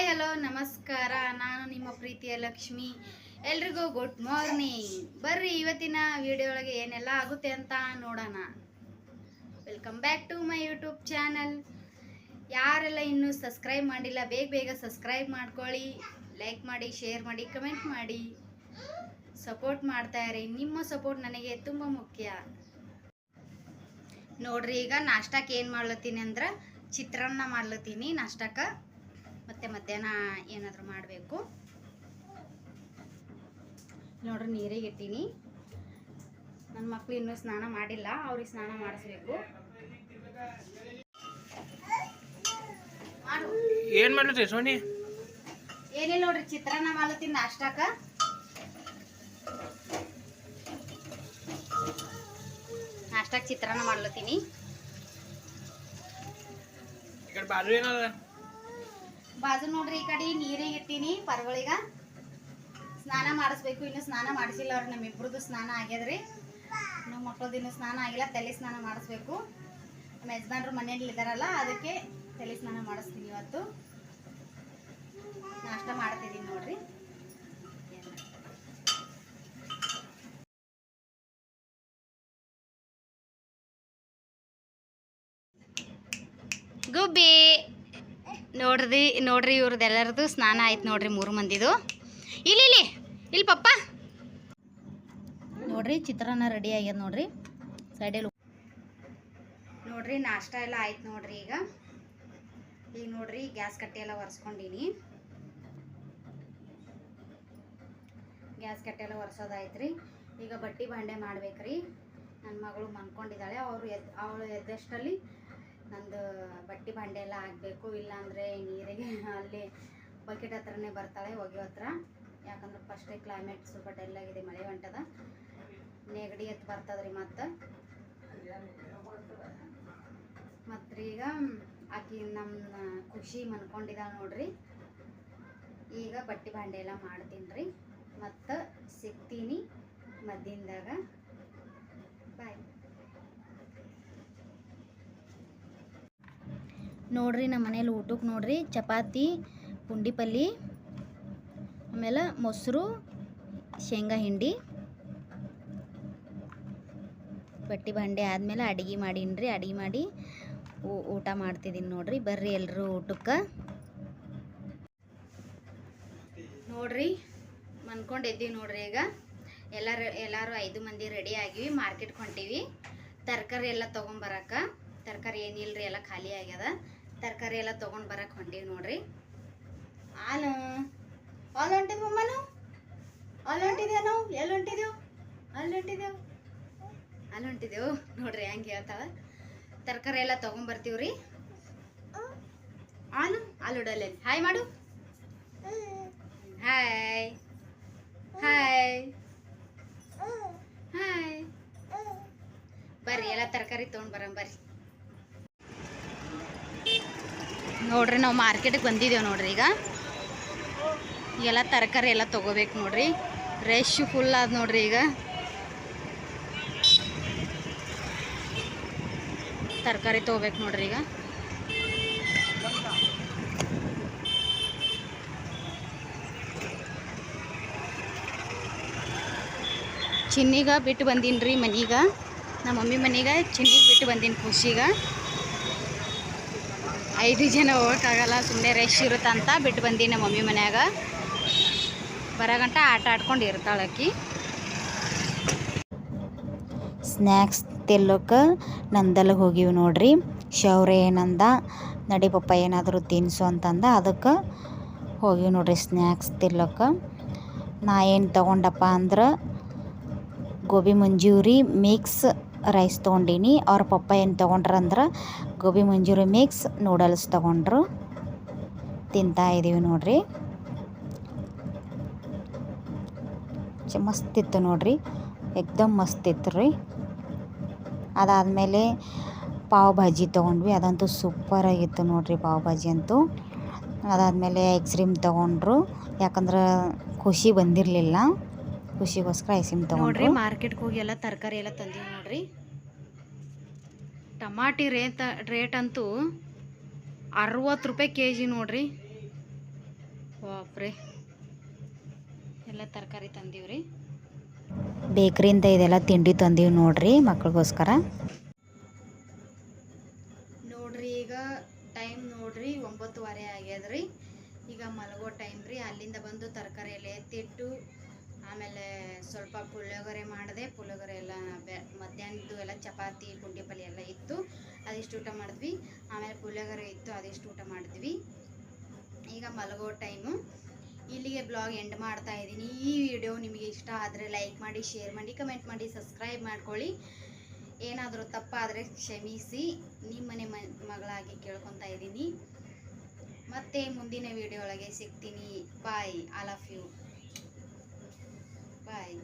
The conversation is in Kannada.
ಹಾಯ್ ಹಲೋ ನಮಸ್ಕಾರ. ನಾನು ನಿಮ್ಮ ಪ್ರೀತಿಯ ಲಕ್ಷ್ಮಿ. ಎಲ್ರಿಗೂ ಗುಡ್ ಮಾರ್ನಿಂಗ್. ಬರ್ರಿ ಇವತ್ತಿನ ವಿಡಿಯೋ ಒಳಗೆ ಏನೆಲ್ಲ ಆಗುತ್ತೆ ಅಂತ ನೋಡೋಣ. Welcome back to my YouTube channel. ಯಾರೆಲ್ಲ ಇನ್ನೂ ಸಬ್ಸ್ಕ್ರೈಬ್ ಮಾಡಿಲ್ಲ ಬೇಗ ಸಬ್ಸ್ಕ್ರೈಬ್ ಮಾಡ್ಕೊಳ್ಳಿ, ಲೈಕ್ ಮಾಡಿ, ಶೇರ್ ಮಾಡಿ, ಕಮೆಂಟ್ ಮಾಡಿ, ಸಪೋರ್ಟ್ ಮಾಡ್ತಾ ಇರಿ. ನಿಮ್ಮ ಸಪೋರ್ಟ್ ನನಗೆ ತುಂಬ ಮುಖ್ಯ. ನೋಡ್ರಿ, ಈಗ ನಾಷ್ಟಕ್ಕೆ ಏನು ಮಾಡ್ಲತ್ತೀನಿ ಅಂದ್ರೆ ಚಿತ್ರಾನ್ನ ಮಾಡ್ಲತ್ತೀನಿ ನಾಷ್ಟಕ್ಕೆ. ಮತ್ತೆ ಮಧ್ಯಾಹ್ನ ಏನಾದರೂ ಮಾಡಬೇಕು. ನೋಡ್ರಿ, ನೀರಿಗೆ ಇಟ್ಟೀನಿ. ನನ್ನ ಮಕ್ಕಳು ಇನ್ನೂ ಸ್ನಾನ ಮಾಡಿಲ್ಲ, ಅವ್ರಿಗೆ ಸ್ನಾನ ಮಾಡಿಸ್ಬೇಕು. ಏನು ಮಾಡ್ಲತ್ತಿ ಸೋನಿ? ಏನಿಲ್ಲ ನೋಡ್ರಿ, ಚಿತ್ರಾನ್ನ ಮಾಡ್ಲತ್ತೀನಿ ನಾಷ್ಟಕ್ಕೆ. ನಾಷ್ಟಕ್ಕೆ ಚಿತ್ರಾನ್ನ ಮಾಡ್ಲತ್ತೀನಿ. ಬಾಜು ನೋಡ್ರಿ, ಈ ಕಡೆ ನೀರಿಗೆ ಇಟ್ಟೀನಿ ಪರ್ವಳಿಗ. ಸ್ನಾನ ಮಾಡಿಸ್ಬೇಕು, ಇನ್ನು ಸ್ನಾನ ಮಾಡಿಸಿಲ್ಲ ಅವ್ರು. ನಮ್ಮಿಬ್ರದ್ದು ಸ್ನಾನ ಆಗ್ಯದ್ರಿ, ನಮ್ಮ ಮಕ್ಕಳದ್ದು ಇನ್ನೂ ಸ್ನಾನ ಆಗಿಲ್ಲ. ತಲೆ ಸ್ನಾನ ಮಾಡಿಸ್ಬೇಕು. ನಮ್ಮ ಯಜಮಾನ್ರು ಮನೆಯಲ್ಲಿ ಇದ್ದಾರಲ್ಲ, ಅದಕ್ಕೆ ತಲೆ ಸ್ನಾನ ಮಾಡಿಸ್ತೀನಿ. ಇವತ್ತು ನಾಷ್ಟ ಮಾಡ್ತಿದ್ದೀನಿ ನೋಡ್ರಿ. ಗುಬ್ಬಿ ನೋಡ್ರಿ ಇವ್ರದ್ದು ಎಲ್ಲರದು ಸ್ನಾನ ಆಯ್ತು ನೋಡ್ರಿ. 3 ಮಂದಿದು. ಇಲ್ಲಿ ಪಪ್ಪ ನೋಡ್ರಿ, ಚಿತ್ರಾನ್ನ ರೆಡಿ ಆಗ್ಯದ ನೋಡ್ರಿ. ಸೈಡಲ್ಲಿ ನೋಡ್ರಿ ನಾಷ್ಟ ಎಲ್ಲ ಆಯ್ತು ನೋಡ್ರಿ. ಈಗ ನೋಡ್ರಿ ಗ್ಯಾಸ್ ಕಟ್ಟೆ ಎಲ್ಲ ಒರೆಸ್ಕೊಂಡೀನಿ. ಗ್ಯಾಸ್ ಕಟ್ಟೆ ಎಲ್ಲ ಒರೆಸೋದಾಯ್ತು ರೀ. ಈಗ ಬಟ್ಟೆ ಬಾಂಡೆ ಮಾಡ್ಬೇಕ್ರಿ. ನನ್ನ ಮಗಳು ಮನ್ಕೊಂಡಿದ್ದಾಳೆ. ಅವಳು ಎದ್ದಷ್ಟಲ್ಲಿ ನಂದು ಬಟ್ಟೆ ಬಾಂಡೆ ಎಲ್ಲ ಆಗಬೇಕು. ಇಲ್ಲಾಂದರೆ ನೀರಿಗೆ ಅಲ್ಲಿ ಬಕೆಟ್ ಹತ್ರನೇ ಬರ್ತಾಳೆ, ಒಗೆಯೋ ಹತ್ರ. ಯಾಕಂದ್ರೆ ಫಸ್ಟೇ ಕ್ಲೈಮೇಟ್ ಸ್ವಲ್ಪ ಡಲ್ ಆಗಿದೆ, ಮಳೆ ಹೊಂಟದ, ನೆಗಡಿ ಎತ್ತು ಬರ್ತದ್ರಿ. ಮತ್ತು ಈಗ ಆಕಿ ನಮ್ಮ ಖುಷಿ ಮನ್ಕೊಂಡಿದ್ದಾಳೆ ನೋಡ್ರಿ. ಈಗ ಬಟ್ಟೆ ಬಾಂಡೆ ಎಲ್ಲ ಮಾಡ್ತೀನಿ ರೀ. ಮತ್ತು ಸಿಗ್ತೀನಿ ಮಧ್ಯಾಹ್ನದಾಗ. ಬಾಯ್. ನೋಡ್ರಿ, ನಮ್ಮ ಮನೇಲಿ ಊಟಕ್ಕೆ ನೋಡ್ರಿ ಚಪಾತಿ, ಪುಂಡಿ ಪಲ್ಯ, ಆಮೇಲೆ ಮೊಸರು, ಶೇಂಗಾ ಹಿಂಡಿ. ಬಟ್ಟೆ ಬಾಂಡೆ ಆದಮೇಲೆ ಅಡುಗೆ ಮಾಡೀನಿ ರೀ. ಅಡುಗೆ ಮಾಡಿ ಊಟ ಮಾಡ್ತಿದ್ದೀನಿ ನೋಡ್ರಿ. ಬರ್ರಿ ಎಲ್ಲರೂ ಊಟಕ್ಕೆ. ನೋಡ್ರಿ, ಮನ್ಕೊಂಡು ಎದ್ದೀವಿ ನೋಡ್ರಿ. ಈಗ ಎಲ್ಲರೂ 5 ಮಂದಿ ರೆಡಿ ಆಗಿವಿ. ಮಾರ್ಕೆಟ್ಗೆ ಹೊಂಟೀವಿ ತರಕಾರಿ ಎಲ್ಲ ತೊಗೊಂಬರಕ್ಕೆ. ತರಕಾರಿ ಏನಿಲ್ಲರಿ, ಎಲ್ಲ ಖಾಲಿ ಆಗ್ಯದ. ತರಕಾರಿ ಎಲ್ಲ ತೊಗೊಂಡು ಬರಕ್ಕೆ ಹೊಂಟೀವಿ ನೋಡ್ರಿ. ಅಲ್ಲಿ ಹೊಂಟಿದ್ವು ಅಮ್ಮನು, ಅಲ್ಲಿ ಹೊಂಟಿದ್ದೇವೆ ನಾವು. ಎಲ್ಲಿ ಹೊಂಟಿದ್ದೆವು? ಅಲ್ಲಿ ಹೊಂಟಿದ್ದೆವು ನೋಡ್ರಿ. ಹೆಂಗೆ ಹೇಳ್ತಾಳೆ. ತರಕಾರಿ ಎಲ್ಲ ತೊಗೊಂಬರ್ತೀವ್ರಿ. ಅಲ್ಲಿ ಉಡಲ್ಲ. ಹಾಯ್ ಮಾಡು. Hi hi hi. ಬರ್ರಿ, ಎಲ್ಲ ತರಕಾರಿ ತೊಗೊಂಡು ಬರೋಣ ಬರ್ರಿ. ನೋಡ್ರಿ, ನಾವು ಮಾರ್ಕೆಟಿಗೆ ಬಂದಿದ್ದೇವೆ ನೋಡ್ರಿ. ಈಗೆಲ್ಲ ತರಕಾರಿ ಎಲ್ಲ ತೊಗೋಬೇಕು ನೋಡ್ರಿ. ರಶ್ ಫುಲ್ ಆದ ನೋಡ್ರಿ. ಈಗ ತರಕಾರಿ ತೊಗೋಬೇಕು ನೋಡ್ರಿ. ಈಗ ಚಿನ್ನಿಗೆ ಬಿಟ್ಟು ಬಂದೀನಿ ರೀ ಮನೀಗ. ನಮ್ಮ ಮಮ್ಮಿ ಮನೆಗೆ ಚಿನ್ನಿಗೆ ಬಿಟ್ಟು ಬಂದೀನಿ ಖುಷಿಗೆ. 5 ಜನ ಹೋಗೋಕ್ಕಾಗಲ್ಲ, ಸುಮ್ಮನೆ ರಶ್ ಇರುತ್ತಂತ ಬಿಟ್ಟು ಬಂದೀನಿ ನಮ್ಮ ಮಮ್ಮಿ ಮನ್ಯಾಗ. ಬರೋಗಂಟ ಆಟ ಆಡ್ಕೊಂಡು ಇರ್ತಾಳಕ್ಕಿ. ಸ್ನ್ಯಾಕ್ಸ್ ತಿಲ್ಲೋಕೆ ನಂದಲ್ಲಿಗೆ ಹೋಗಿವಿ ನೋಡ್ರಿ. ಶೌರ್ಯ ಏನಂದ, ನಡಿ ಪಪ್ಪ ಏನಾದರೂ ತಿನ್ನಿಸು ಅಂತಂದ. ಅದಕ್ಕೆ ಹೋಗಿವಿ ನೋಡ್ರಿ ಸ್ನ್ಯಾಕ್ಸ್ ತಿಲ್ಲೋಕೆ. ನಾ ಏನು ತೊಗೊಂಡಪ್ಪ ಅಂದ್ರೆ ಗೋಬಿ ಮಂಚೂರಿ ಮಿಕ್ಸ್ ರೈಸ್ ತೊಗೊಂಡೀನಿ. ಅವ್ರ ಪಪ್ಪ ಏನು ತೊಗೊಂಡ್ರಂದ್ರೆ ಗೋಬಿ ಮಂಚೂರಿ ಮಿಕ್ಸ್ ನೂಡಲ್ಸ್ ತೊಗೊಂಡ್ರು. ತಿಂತಾ ಇದ್ದೀವಿ ನೋಡ್ರಿ. ಮಸ್ತಿತ್ತು ನೋಡ್ರಿ, ಏಕ್ದಮ್ ಮಸ್ತಿತ್ತು ರೀ. ಅದಾದಮೇಲೆ ಪಾವ್ ಭಾಜಿ ತೊಗೊಂಡ್ವಿ. ಅದಂತೂ ಸೂಪರಾಗಿತ್ತು ನೋಡ್ರಿ ಪಾವ್ ಭಾಜಿ ಅಂತೂ. ಅದಾದಮೇಲೆ ಐಸ್ ಕ್ರೀಮ್ ತೊಗೊಂಡ್ರು. ಯಾಕಂದ್ರೆ ಖುಷಿ ಬಂದಿರಲಿಲ್ಲ, ಖುಷಿಗೋಸ್ಕರ ಐಸ್ ಕ್ರೀಮ್ ತೊಗೊಂಡ್ರಿ. ಮಾರ್ಕೆಟ್ಗೆ ಹೋಗಿ ಎಲ್ಲ ತರಕಾರಿ ಎಲ್ಲ ತಂದೀವಿ ನೋಡ್ರಿ. ಟಮಾಟಿ ರೇಟ್ ಅಂತೂ 60 ರೂಪಾಯಿ ಕೆಜಿ ನೋಡ್ರಿ. ಬಾಪ್ರೆ ಎಲ್ಲ ತರಕಾರಿ ತಂದೀವ್ರಿ. ಬೇಕ್ರಿಯಿಂದ ಇದೆಲ್ಲ ತಿಂಡಿ ತಂದೀವಿ ನೋಡ್ರಿ ಮಕ್ಳಿಗೋಸ್ಕರ. ನೋಡ್ರಿ ಈಗ ಟೈಮ್ ನೋಡ್ರಿ 9:15 ಆಗ್ಯದ್ರಿ. ಈಗ ಮಲಗೋ ಟೈಮ್ ರೀ. ಅಲ್ಲಿಂದ ಬಂದು ತರಕಾರಿ ಎಲ್ಲ ಎತ್ತಿಟ್ಟು ಆಮೇಲೆ ಸ್ವಲ್ಪ ಪುಳಿಯೋಗರೆ ಮಾಡಿದೆ. ಪುಳಿಯೋಗರೆ ಎಲ್ಲ ಮಧ್ಯಾಹ್ನದ್ದು ಎಲ್ಲ ಚಪಾತಿ ಪುಂಡಿ ಪಲ್ಯ ಎಲ್ಲ ಇತ್ತು, ಅದಿಷ್ಟು ಊಟ ಮಾಡಿದ್ವಿ. ಆಮೇಲೆ ಪುಳಿಯೋಗರೆ ಇತ್ತು, ಅದಿಷ್ಟು ಊಟ ಮಾಡಿದ್ವಿ. ಈಗ ಮಲಗೋ ಟೈಮು. ಇಲ್ಲಿಗೆ ಬ್ಲಾಗ್ ಎಂಡ್ ಮಾಡ್ತಾ ಇದ್ದೀನಿ. ಈ ವಿಡಿಯೋ ನಿಮಗೆ ಇಷ್ಟ ಆದರೆ ಲೈಕ್ ಮಾಡಿ, ಶೇರ್ ಮಾಡಿ, ಕಮೆಂಟ್ ಮಾಡಿ, ಸಬ್ಸ್ಕ್ರೈಬ್ ಮಾಡ್ಕೊಳ್ಳಿ. ಏನಾದರೂ ತಪ್ಪಾದರೆ ಕ್ಷಮಿಸಿ, ನಿಮ್ಮನೆ ಮಗಳಾಗಿ ಕೇಳ್ಕೊತಾ ಇದ್ದೀನಿ. ಮತ್ತೆ ಮುಂದಿನ ವಿಡಿಯೋ ಒಳಗೆ ಸಿಗ್ತೀನಿ. Bye. All of you bye.